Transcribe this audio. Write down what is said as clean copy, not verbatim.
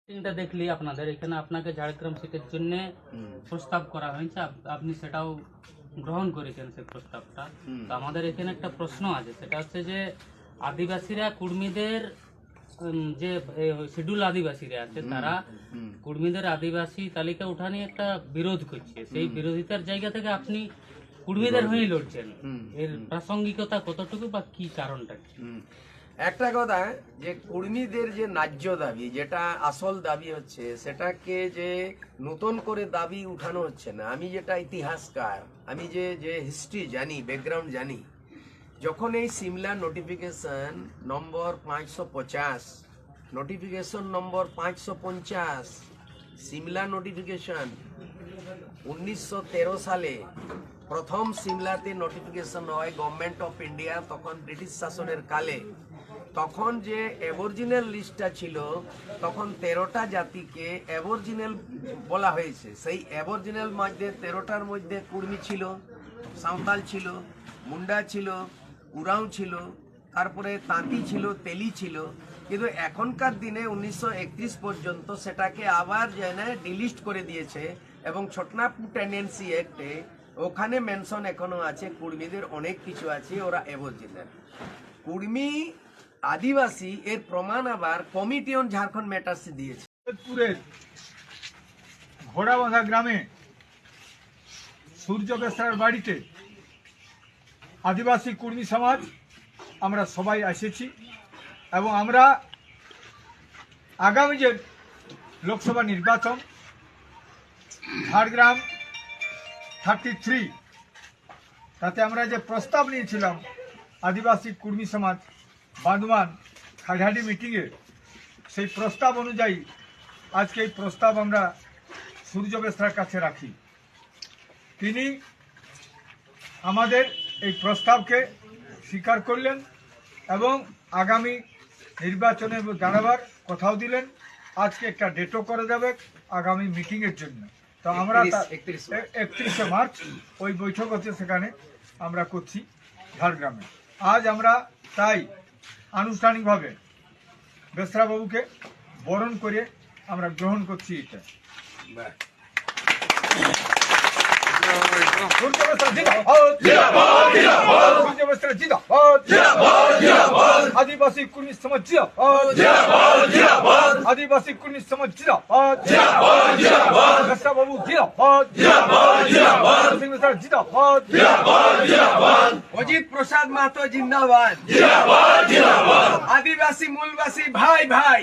এটা দেখলি আপনাদের এখানে আপনাকে ঝাড়গ্রাম সিটের জন্য প্রস্তাব করা হয়েছে, আপনি সেটাও গ্রহণ করেছেন সেই প্রস্তাবটা। তো আমাদের এখানে একটা প্রশ্ন আছে, সেটা হচ্ছে যে আদিবাসীরা কুর্মীদের যে শিডিউল আদিবাসীরা আছে তারা কুর্মীদের আদিবাসী তালিকা উঠা নিয়ে একটা বিরোধ করছে। সেই বিরোধিতার জায়গা থেকে আপনি কুর্মীদের হয়েই লড়ছেন, এর প্রাসঙ্গিকতা কতটুকু বা কি কারণটা কি? একটা কথা যে কর্মীদের যে ন্যায্য দাবি, যেটা আসল দাবি হচ্ছে, সেটাকে যে নতুন করে দাবি উঠানো হচ্ছে না। আমি যেটা ইতিহাসকার, আমি যে হিস্ট্রি জানি, ব্যাকগ্রাউন্ড জানি, যখন এই সিমলা নোটিফিকেশন নম্বর 550, নোটিফিকেশন নম্বর 550, সিমলা নোটিফিকেশন 1913 সালে প্রথম সিমলাতে নোটিফিকেশন হয় গভর্নমেন্ট অফ ইন্ডিয়া, তখন ব্রিটিশ শাসনের কালে। তখন যে অ্যাবরিজিনাল লিস্টটা ছিল, তখন 13টা জাতিকে অ্যাবরিজিনাল বলা হয়েছে। সেই অ্যাবরিজিনাল মধ্যে 13টার মধ্যে কুর্মী ছিল, সাঁওতাল ছিল, মুন্ডা ছিল, উরাও ছিল, তারপরে তাঁতি ছিল, তেলি ছিল। কিন্তু এখনকার দিনে 1931 পর্যন্ত সেটাকে আবার যেন ডিলিস্ট করে দিয়েছে, এবং ছোটনাগপুর টেন্ডেন্সি অ্যাক্টে ওখানে মেনশন এখনো আছে কুর্মীদের অনেক কিছু আছে, ওরা অ্যাবরিজিনাল। কুর্মী আদিবাসী এর প্রমাণ আবার কমিটি অন ঝাড়খণ্ড ম্যাটার্সে দিয়েছে। ঘোড়াবাঁধা গ্রামে সূর্য বেসরার বাড়িতে আদিবাসী কুর্মী সমাজ আমরা সবাই এসেছি, এবং আমরা আগামী যে লোকসভা নির্বাচন, ঝাড়গ্রাম 33, তাতে আমরা যে প্রস্তাব নিয়েছিলাম আদিবাসী কুর্মী সমাজ বাঁধওয়ান খাইহাটি মিটিংয়ে, সেই প্রস্তাব অনুযায়ী আজকে এই প্রস্তাব আমরা সূর্য বেসরার কাছে রাখি। তিনি আমাদের এই প্রস্তাবকে স্বীকার করলেন এবং আগামী নির্বাচনে দাঁড়াবার কথাও দিলেন। আজকে একটা ডেটও করে দেবে আগামী মিটিংয়ের জন্য। তো আমরা 31শে মার্চ ওই বৈঠক হচ্ছে, সেখানে আমরা করছি ঝাড়গ্রামে। আজ আমরা তাই আনুষ্ঠানিকভাবে বেসরাবাবুকে বরণ করে আমরা গ্রহণ করছি। এটা আদিবাসী কুর্মী সমাজ, আদিবাসী কুর্মী সমাজ, বেসরাবাবু অজিত প্রসাদ মাহাতো জিন্দাবাদ। আদিবাসী মূলবাসী ভাই ভাই।